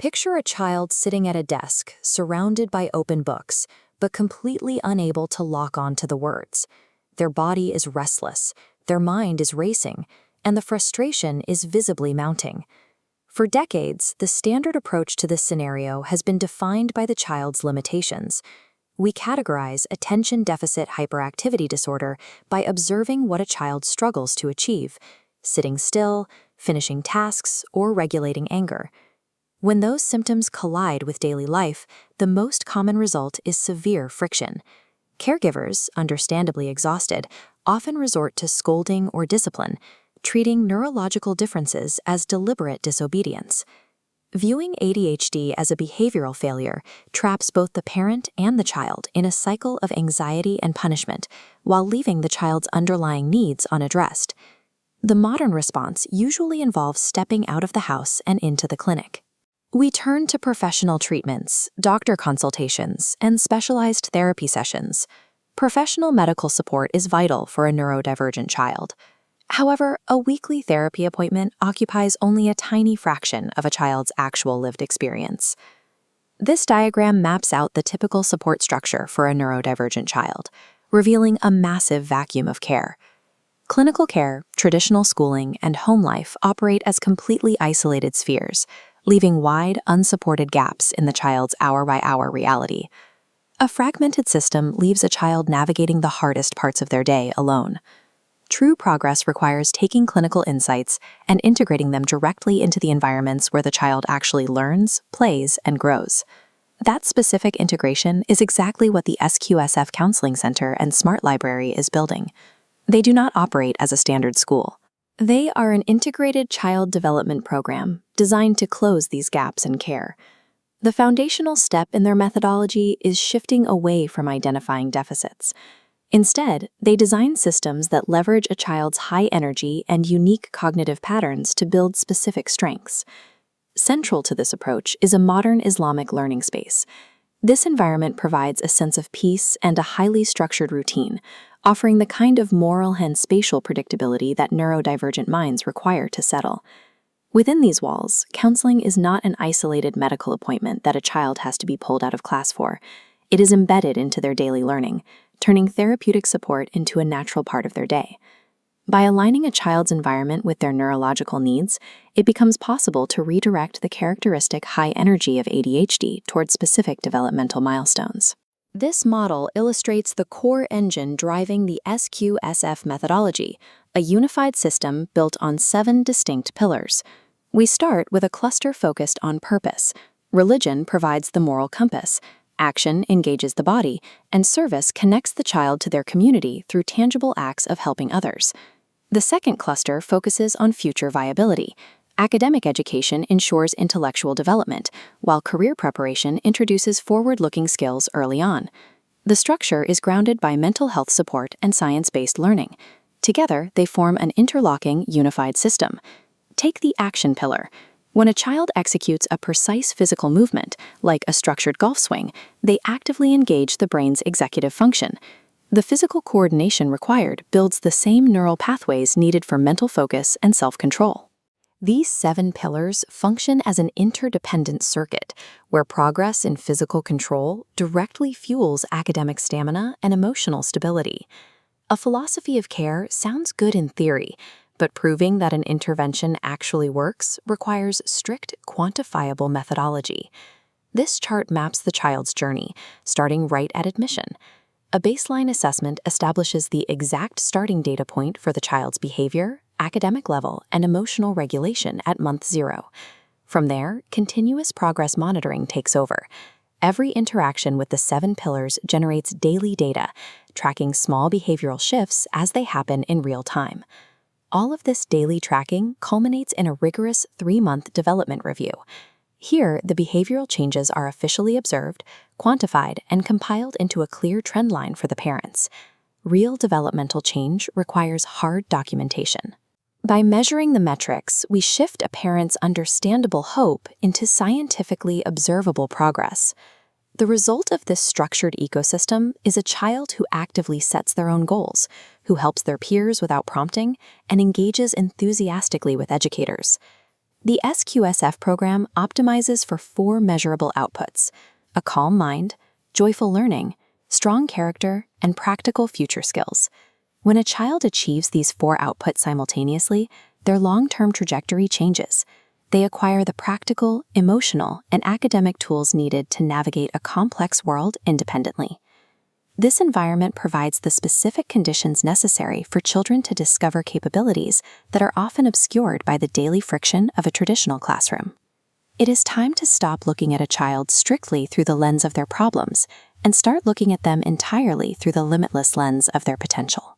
Picture a child sitting at a desk, surrounded by open books, but completely unable to lock on to the words. Their body is restless, their mind is racing, and the frustration is visibly mounting. For decades, the standard approach to this scenario has been defined by the child's limitations. We categorize attention deficit hyperactivity disorder by observing what a child struggles to achieve: sitting still, finishing tasks, or regulating anger. When those symptoms collide with daily life, the most common result is severe friction. Caregivers, understandably exhausted, often resort to scolding or discipline, treating neurological differences as deliberate disobedience. Viewing ADHD as a behavioral failure traps both the parent and the child in a cycle of anxiety and punishment, while leaving the child's underlying needs unaddressed. The modern response usually involves stepping out of the house and into the clinic. We turn to professional treatments, doctor consultations, and specialized therapy sessions. Professional medical support is vital for a neurodivergent child. However, a weekly therapy appointment occupies only a tiny fraction of a child's actual lived experience. This diagram maps out the typical support structure for a neurodivergent child, revealing a massive vacuum of care. Clinical care, traditional schooling, and home life operate as completely isolated spheres, leaving wide, unsupported gaps in the child's hour-by-hour reality. A fragmented system leaves a child navigating the hardest parts of their day alone. True progress requires taking clinical insights and integrating them directly into the environments where the child actually learns, plays, and grows. That specific integration is exactly what the SQSF Counseling Center and Smart Library is building. They do not operate as a standard school. They are an integrated child development program designed to close these gaps in care. The foundational step in their methodology is shifting away from identifying deficits. Instead, they design systems that leverage a child's high energy and unique cognitive patterns to build specific strengths. Central to this approach is a modern Islamic learning space. This environment provides a sense of peace and a highly structured routine, offering the kind of moral and spatial predictability that neurodivergent minds require to settle. Within these walls, counseling is not an isolated medical appointment that a child has to be pulled out of class for. It is embedded into their daily learning, turning therapeutic support into a natural part of their day. By aligning a child's environment with their neurological needs, it becomes possible to redirect the characteristic high energy of ADHD toward specific developmental milestones. This model illustrates the core engine driving the SQSF methodology, a unified system built on 7 distinct pillars. We start with a cluster focused on purpose. Religion provides the moral compass. Action engages the body, and service connects the child to their community through tangible acts of helping others. The second cluster focuses on future viability. Academic education ensures intellectual development, while career preparation introduces forward-looking skills early on. The structure is grounded by mental health support and science-based learning. Together, they form an interlocking, unified system. Take the action pillar. When a child executes a precise physical movement, like a structured golf swing, they actively engage the brain's executive function. The physical coordination required builds the same neural pathways needed for mental focus and self-control. These 7 pillars function as an interdependent circuit, where progress in physical control directly fuels academic stamina and emotional stability. A philosophy of care sounds good in theory, but proving that an intervention actually works requires strict, quantifiable methodology. This chart maps the child's journey, starting right at admission. A baseline assessment establishes the exact starting data point for the child's behavior, academic level, and emotional regulation at month 0. From there, continuous progress monitoring takes over. Every interaction with the 7 pillars generates daily data, tracking small behavioral shifts as they happen in real time. All of this daily tracking culminates in a rigorous 3-month development review. Here, the behavioral changes are officially observed, quantified, and compiled into a clear trend line for the parents. Real developmental change requires hard documentation. By measuring the metrics, we shift a parent's understandable hope into scientifically observable progress. The result of this structured ecosystem is a child who actively sets their own goals, who helps their peers without prompting, and engages enthusiastically with educators. The SQSF program optimizes for 4 measurable outputs: a calm mind, joyful learning, strong character, and practical future skills. When a child achieves these 4 outputs simultaneously, their long-term trajectory changes. They acquire the practical, emotional, and academic tools needed to navigate a complex world independently. This environment provides the specific conditions necessary for children to discover capabilities that are often obscured by the daily friction of a traditional classroom. It is time to stop looking at a child strictly through the lens of their problems and start looking at them entirely through the limitless lens of their potential.